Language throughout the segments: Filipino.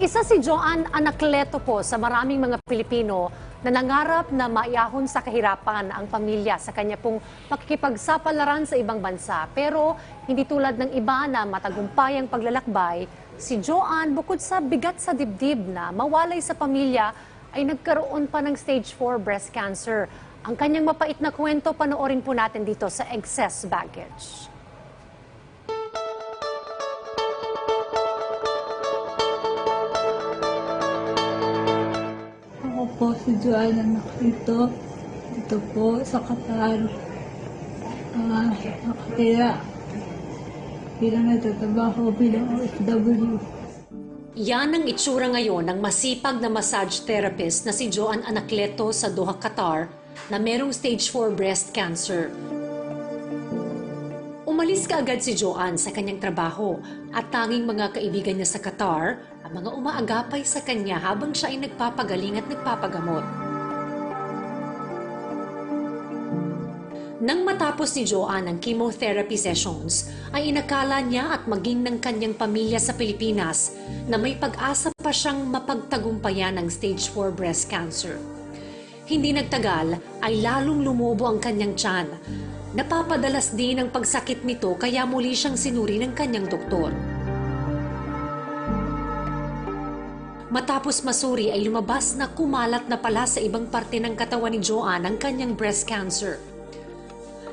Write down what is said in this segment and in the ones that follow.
Isa si Joanne Anacleto po sa maraming mga Pilipino na nangarap na maiyahon sa kahirapan ang pamilya sa kanya pong pakikipagsapalaran sa ibang bansa. Pero hindi tulad ng iba na matagumpayang paglalakbay, si Joanne bukod sa bigat sa dibdib na mawalay sa pamilya ay nagkaroon pa ng stage 4 breast cancer. Ang kanyang mapait na kwento panoorin po natin dito sa Excess Baggage. Ako po si Joanne Anacleto, dito po sa Qatar. Nakatira bilang nagtatrabaho bilang OFW. Yan ang itsura ngayon ng masipag na massage therapist na si Joanne Anacleto sa Doha, Qatar na merong stage 4 breast cancer. Umalis kaagad si Joanne sa kanyang trabaho at tanging mga kaibigan niya sa Qatar ang mga umaagapay sa kanya habang siya ay nagpapagaling at nagpapagamot. Nang matapos ni Joanne ang chemotherapy sessions, ay inakala niya at maging ng kanyang pamilya sa Pilipinas na may pag-asa pa siyang mapagtagumpayan ng stage 4 breast cancer. Hindi nagtagal ay lalong lumobo ang kanyang tiyan. Napapadalas din ang pagsakit nito kaya muli siyang sinuri ng kanyang doktor. Matapos masuri ay lumabas na kumalat na pala sa ibang parte ng katawan ni Joanne ang kanyang breast cancer.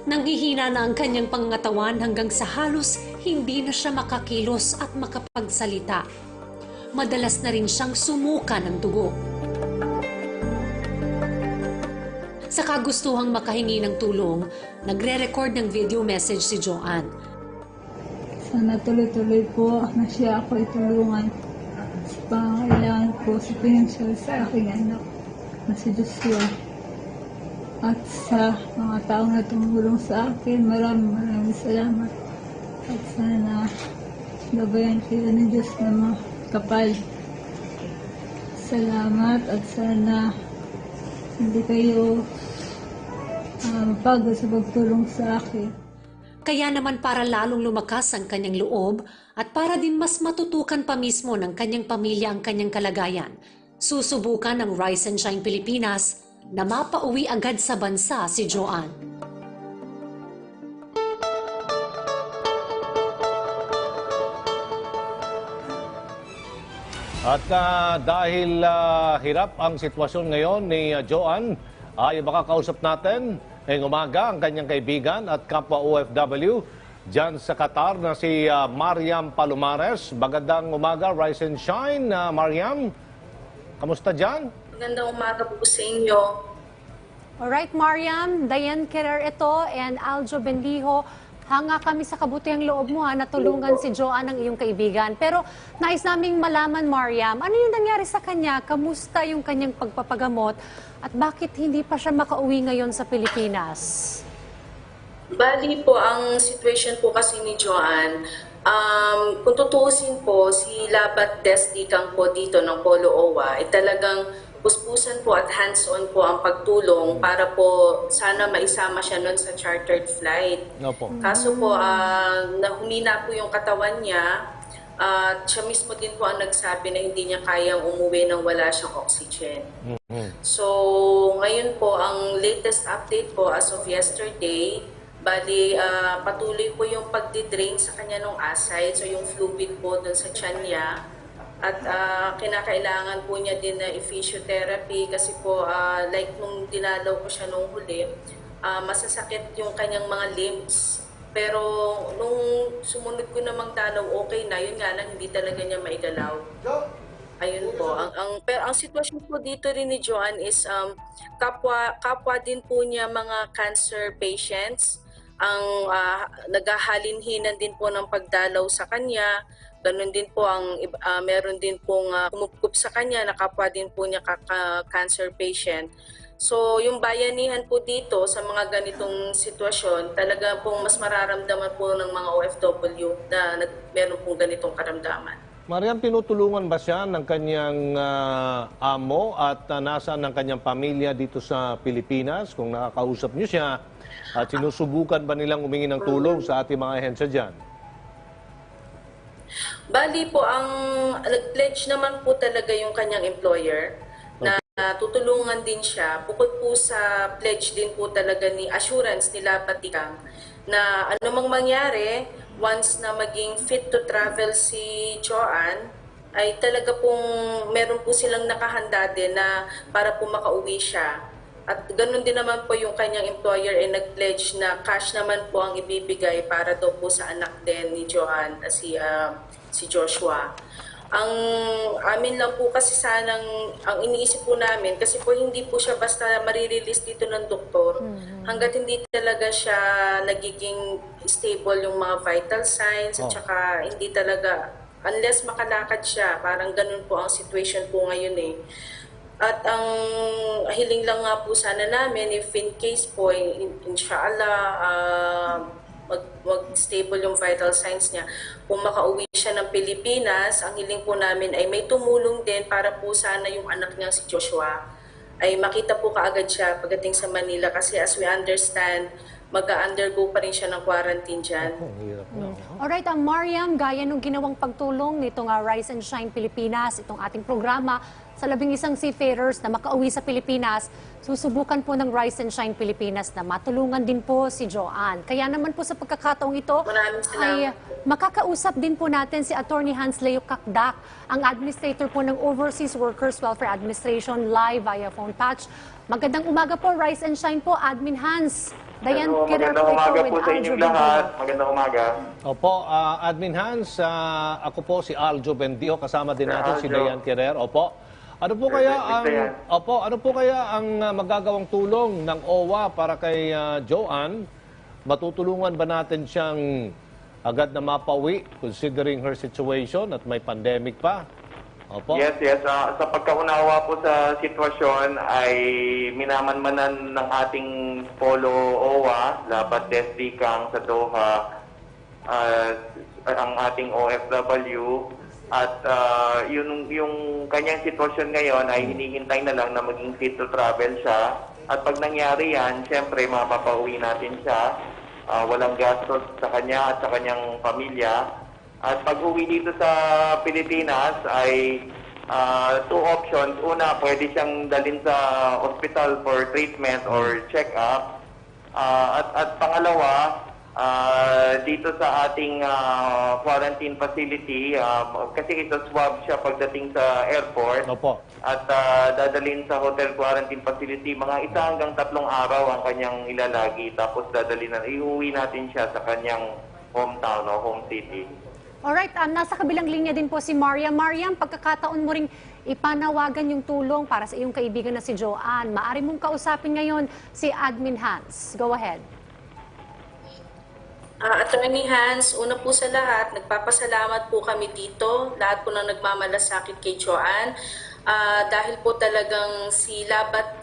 Nanghihina na ang kanyang pangangatawan hanggang sa halos hindi na siya makakilos at makapagsalita. Madalas na rin siyang sumuka ng dugo. Sa kagustuhang makahingi ng tulong, nagre-record ng video message si Joanne. Sana tuloy-tuloy po na siya ako itulungan sa pangangailangan po sa pinansyal sa aking anak na si Joshua. At sa mga taong na tumulong sa akin, maraming salamat. At sana gabayan kayo ng Diyos na makapal. Salamat at sana hindi kayo mapagod sa pagtulong sa akin. Kaya naman para lalong lumakas ang kanyang loob at para din mas matutukan pa mismo ng kanyang pamilya ang kanyang kalagayan, susubukan ng Rise and Shine Pilipinas na mapauwi agad sa bansa si Joanne. At dahil hirap ang sitwasyon ngayon ni Joanne, ay makakausap natin ngayong umaga ang kanyang kaibigan at kapwa OFW dyan sa Qatar na si Mariam Palomares. Magandang umaga, Rise and Shine. Mariam, kamusta dyan? Magandang umaga po sa inyo. Alright, Mariam, Diane Kerer ito and Aljo Bendijo. Hanga kami sa kabutihang loob mo na tulungan si Joanne ang iyong kaibigan. Pero nais naming malaman, Mariam, ano yung nangyari sa kanya? Kamusta yung kanyang pagpapagamot? At bakit hindi pa siya makauwi ngayon sa Pilipinas? Bali po, ang situation po kasi ni Joanne, kung tutuusin po, si Labat Desdicang po dito ng Polo OWA, ay talagang puspusan po at hands-on po ang pagtulong para po sana maisama siya nun sa chartered flight. Opo. Kaso po, humina po yung katawan niya at siya mismo din po ang nagsabi na hindi niya kayang umuwi nang wala siyang oxygen. So, ngayon po, ang latest update po as of yesterday, bali, patuloy po yung pagdidrain sa kanya ng aside, so yung fluid po dun sa tiyan niya. At kinakailangan po niya din na physiotherapy kasi po like nung dinalaw ko siya nung huli, masasakit yung kanyang mga limbs. Pero nung sumunod ko namang dalaw, okay na. Yun nga lang, hindi talaga niya maigalaw. Ayun po. Pero ang sitwasyon po dito rin ni Joanne is kapwa din po niya mga cancer patients. Ang naghahalinhinan din po ng pagdalaw sa kanya. Ganun din po meron din pong kumupkup sa kanya na kapwa din po niya cancer patient. So yung bayanihan po dito sa mga ganitong sitwasyon, talaga pong mas mararamdaman po ng mga OFW na meron pong ganitong karamdaman. Mariam, tinutulungan ba siya ng kanyang amo at nasaan ng kanyang pamilya dito sa Pilipinas? Kung nakakausap niyo siya at sinusubukan ba nilang humingi ng tulong sa ating mga ahensya dyan? Bali po, ang nag-pledge naman po talaga yung kanyang employer na tutulungan din siya. Bukod po sa pledge din po talaga ni assurance nila Patikang na anumang mangyari, once na maging fit to travel si Joanne, ay talaga pong meron po silang nakahanda din na para po makauwi siya. At ganun din naman po yung kanyang employer ay nag-pledge na cash naman po ang ibibigay para daw po sa anak din ni Joanne, si Joshua. Ang amin lang po kasi sanang, ang iniisip po namin, kasi po hindi po siya basta marirelease dito ng doktor, hanggat hindi talaga siya nagiging stable yung mga vital signs, at saka hindi talaga, unless makalakad siya, parang ganun po ang situation po ngayon eh. At ang hiling lang nga po sana namin, if in case po, inshallah, mag-stable yung vital signs niya. Kung makauwi siya ng Pilipinas, ang hiling po namin ay may tumulong din para po sana yung anak niya si Joshua ay makita po kaagad siya pagdating sa Manila kasi as we understand, mag-undergo pa rin siya ng quarantine dyan. Ang hirap na. Alright, Mariam, gaya nung ginawang pagtulong nitong Rise and Shine Pilipinas, itong ating programa sa 11 seafarers na makauwi sa Pilipinas, susubukan po ng Rise and Shine Pilipinas na matulungan din po si Joanne. Kaya naman po sa pagkakataong ito, Maraming ay salamat makakausap din po natin si Attorney Hans Leo Kakdak, ang administrator po ng Overseas Workers Welfare Administration, live via phone patch. Magandang umaga po, Rise and Shine po, Admin Hans. Dayan Hello, Kirer magandang po ito umaga with po sa Aljo inyong lahat. Bendio. Magandang umaga. Opo, Admin Hans, ako po si Aljo Bendio, kasama din Sir natin si Aljo. Dayan Kirer. Opo. Ano po Sir kaya Dayan. ano po kaya ang magagawang tulong ng OWA para kay Joanne? Matutulungan ba natin siyang agad na mapauwi considering her situation at may pandemic pa? Opo. Yes. Sa pagkaunawa po sa sitwasyon ay minamanmanan ng ating Polo OWA, Labat Desdicang sa Doha, ang ating OFW, at yung kanyang sitwasyon ngayon ay hinihintay na lang na maging fit to travel siya. At pag nangyari yan, siyempre mapapauwi natin siya. Walang gastos sa kanya at sa kanyang pamilya. At pag uwi dito sa Pilipinas ay two options. Una, pwede siyang dalhin sa hospital for treatment or check-up. At pangalawa, dito sa ating quarantine facility, kasi ito swab siya pagdating sa airport. Opo. At dadalhin sa hotel quarantine facility, mga 1 hanggang 3 araw ang kanyang ilalagi. Tapos iuwi natin siya sa kanyang hometown o home city. Alright, nasa kabilang linya din po si Mariam. Mariam, pagkakataon mo ring ipanawagan yung tulong para sa iyong kaibigan na si Joanne. Maaari mong kausapin ngayon si Admin Hans. Go ahead. Attorney Hans, una po sa lahat, nagpapasalamat po kami dito, lahat po ng nagmamalasakit kay Joanne. Dahil po talagang si Labat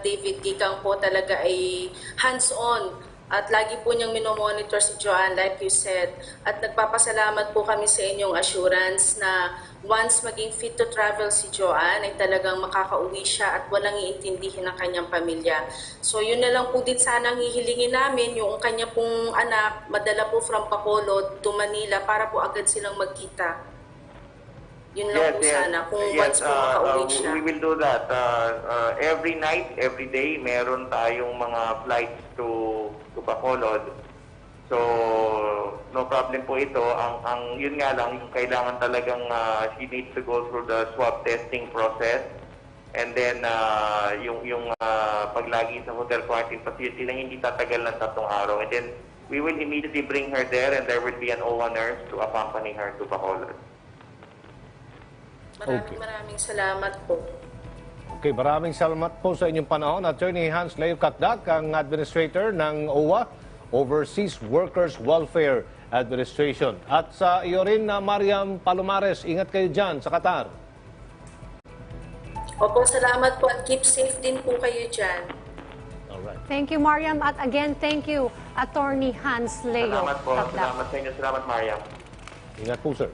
David Gikang po talaga ay hands-on at lagi po niyang minomonitor si Joanne like you said. At nagpapasalamat po kami sa inyong assurance na once maging fit to travel si Joanne ay talagang makakauwi siya at walang iintindihin ng kanyang pamilya. So yun na lang po din sana ang hihilingin namin, yung kanya pong anak madala po from Bacolod to Manila para po agad silang magkita. Yun lang po sana kung once po makauwi siya. We will do that. Every night, every day, meron tayong mga flights to Bacolod. So, no problem po ito. Yun nga lang, yung kailangan talagang she needs to go through the swab testing process. And then, yung paglagi sa hotel quarantine facility na hindi tatagal ng 3 araw. And then, we will immediately bring her there and there will be an OWA nurse to accompany her to Bacolod. Maraming salamat po. Okay, maraming salamat po sa inyong panahon. Attorney Hans Leo Kakdak, ang administrator ng OWA, Overseas Workers Welfare Administration. At sa iyo rin na Mariam Palomares, ingat kayo dyan sa Qatar. Opo, salamat po at keep safe din po kayo dyan. Alright. Thank you, Mariam. At again, thank you, Attorney Hans Leo Salamat po. Kakdak. Salamat sa inyo. Salamat, Mariam. Ingat po, sir.